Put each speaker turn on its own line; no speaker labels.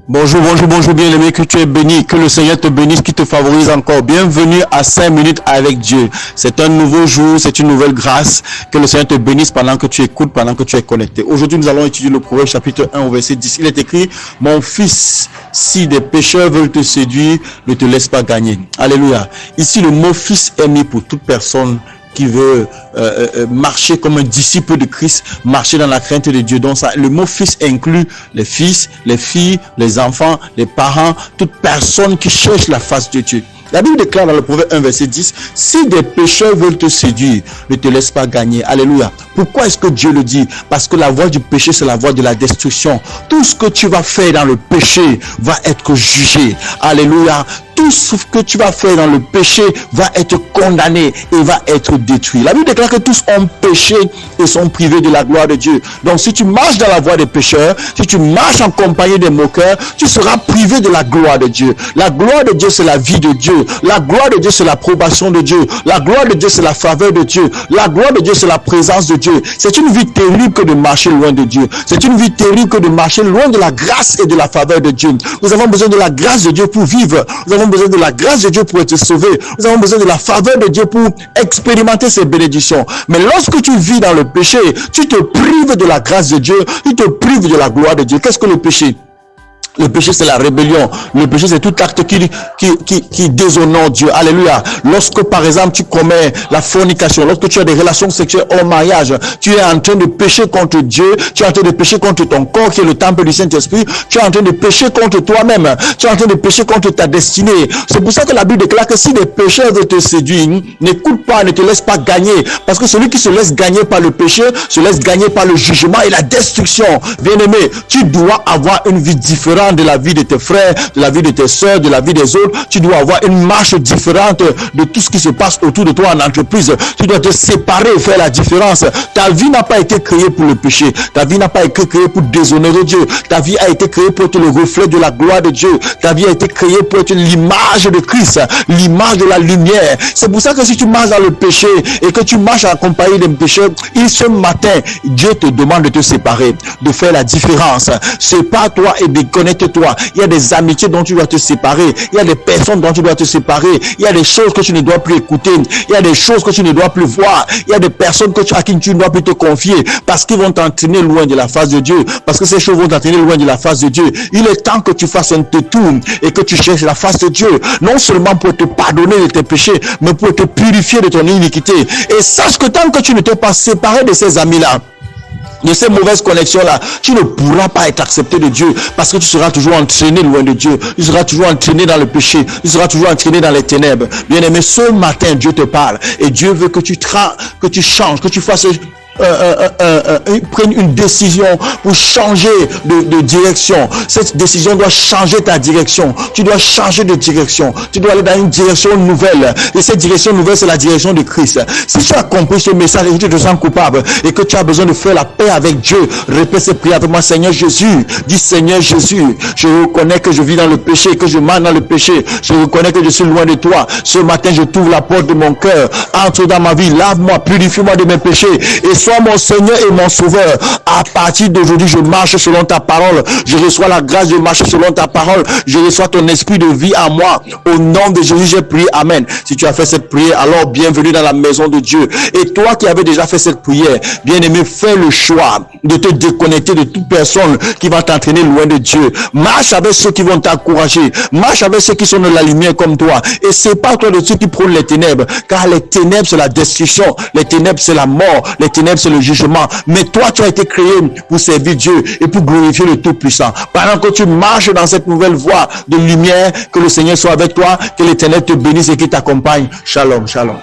Bonjour, bonjour, bonjour, bien-aimé, que tu es béni, que le Seigneur te bénisse, qu'il te favorise encore. Bienvenue à 5 minutes avec Dieu. C'est un nouveau jour, c'est une nouvelle grâce. Que le Seigneur te bénisse pendant que tu écoutes, pendant que tu es connecté. Aujourd'hui, nous allons étudier le Proverbe chapitre 1 au verset 10. Il est écrit, mon fils, si des pécheurs veulent te séduire, ne te laisse pas gagner. Alléluia. Ici, le mot fils est mis pour toute personne qui veut marcher comme un disciple de Christ, marcher dans la crainte de Dieu. Donc ça, le mot fils inclut les fils, les filles, les enfants, les parents, toute personne qui cherche la face de Dieu. La Bible déclare dans le Proverbe 1 verset 10, si des pécheurs veulent te séduire, ne te laisse pas gagner. Alléluia. Pourquoi est-ce que Dieu le dit? Parce que la voie du péché, c'est la voie de la destruction. Tout ce que tu vas faire dans le péché va être jugé. Alléluia. Tout ce que tu vas faire dans le péché va être condamné et va être détruit. La Bible déclare que tous ont péché et sont privés de la gloire de Dieu. Donc si tu marches dans la voie des pécheurs, si tu marches en compagnie des moqueurs, tu seras privé de la gloire de Dieu. La gloire de Dieu, c'est la vie de Dieu. La gloire de Dieu, c'est l'approbation de Dieu. La gloire de Dieu, c'est la faveur de Dieu. La gloire de Dieu, c'est la présence de Dieu. C'est une vie terrible que de marcher loin de Dieu. C'est une vie terrible que de marcher loin de la grâce et de la faveur de Dieu. Nous avons besoin de la grâce de Dieu pour vivre. Nous avons besoin de la grâce de Dieu pour être sauvé. Nous avons besoin de la faveur de Dieu pour expérimenter ses bénédictions. Mais lorsque tu vis dans le péché, tu te prives de la grâce de Dieu, tu te prives de la gloire de Dieu. Qu'est-ce que le péché? Le péché, c'est la rébellion. Le péché, c'est tout acte qui déshonore Dieu. Alléluia. Lorsque, par exemple, tu commets la fornication, lorsque tu as des relations sexuelles hors mariage, tu es en train de pécher contre Dieu, tu es en train de pécher contre ton corps qui est le temple du Saint-Esprit, tu es en train de pécher contre toi-même, tu es en train de pécher contre ta destinée. C'est pour ça que la Bible déclare que si des pécheurs veulent te séduire, n'écoute pas, ne te laisse pas gagner. Parce que celui qui se laisse gagner par le péché, se laisse gagner par le jugement et la destruction. Bien-aimé, tu dois avoir une vie différente de la vie de tes frères, de la vie de tes soeurs, de la vie des autres. Tu dois avoir une marche différente de tout ce qui se passe autour de toi en entreprise. Tu dois te séparer et faire la différence. Ta vie n'a pas été créée pour le péché. Ta vie n'a pas été créée pour déshonorer Dieu. Ta vie a été créée pour être le reflet de la gloire de Dieu. Ta vie a été créée pour être l'image de Christ, l'image de la lumière. C'est pour ça que si tu marches dans le péché et que tu marches en compagnie des pécheurs, ce matin, Dieu te demande de te séparer, de faire la différence. Sépare-toi et déconnecte-toi. Il y a des amitiés dont tu dois te séparer. Il y a des personnes dont tu dois te séparer. Il y a des choses que tu ne dois plus écouter. Il y a des choses que tu ne dois plus voir. Il y a des personnes à qui tu ne dois plus te confier parce qu'ils vont t'entraîner loin de la face de Dieu. Parce que ces choses vont t'entraîner loin de la face de Dieu. Il est temps que tu fasses un détour et que tu cherches la face de Dieu. Non seulement pour te pardonner de tes péchés, mais pour te purifier de ton iniquité. Et sache que tant que tu ne t'es pas séparé de ces amis-là, de ces mauvaises connexions-là, tu ne pourras pas être accepté de Dieu parce que tu seras toujours entraîné loin de Dieu. Tu seras toujours entraîné dans le péché. Tu seras toujours entraîné dans les ténèbres. Bien-aimé, ce matin, Dieu te parle et Dieu veut que tu changes, que tu fasses prenne une décision pour changer de direction. Cette décision doit changer ta direction. Tu dois changer de direction. Tu dois aller dans une direction nouvelle. Et cette direction nouvelle, c'est la direction de Christ. Si tu as compris ce message et que tu te sens coupable et que tu as besoin de faire la paix avec Dieu, répète cette prière avec moi. Seigneur Jésus, dis Seigneur Jésus, je reconnais que je vis dans le péché, que je marche dans le péché. Je reconnais que je suis loin de toi. Ce matin, je t'ouvre la porte de mon cœur. Entre dans ma vie, lave-moi, purifie-moi de mes péchés et sois mon Seigneur et mon Sauveur. À partir d'aujourd'hui, je marche selon ta parole. Je reçois la grâce de marcher selon ta parole. Je reçois ton esprit de vie à moi. Au nom de Jésus, j'ai prié. Amen. Si tu as fait cette prière, alors bienvenue dans la maison de Dieu. Et toi qui avais déjà fait cette prière, bien-aimé, fais le choix de te déconnecter de toute personne qui va t'entraîner loin de Dieu. Marche avec ceux qui vont t'encourager. Marche avec ceux qui sont de la lumière comme toi. Et sépare-toi de ceux qui prônent les ténèbres. Car les ténèbres, c'est la destruction. Les ténèbres, c'est la mort. Les ténèbres, c'est le jugement. Mais toi, tu as été créé pour servir Dieu et pour glorifier le Tout-Puissant. Pendant que tu marches dans cette nouvelle voie de lumière, que le Seigneur soit avec toi, que l'Éternel te bénisse et qu'il t'accompagne. Shalom, shalom.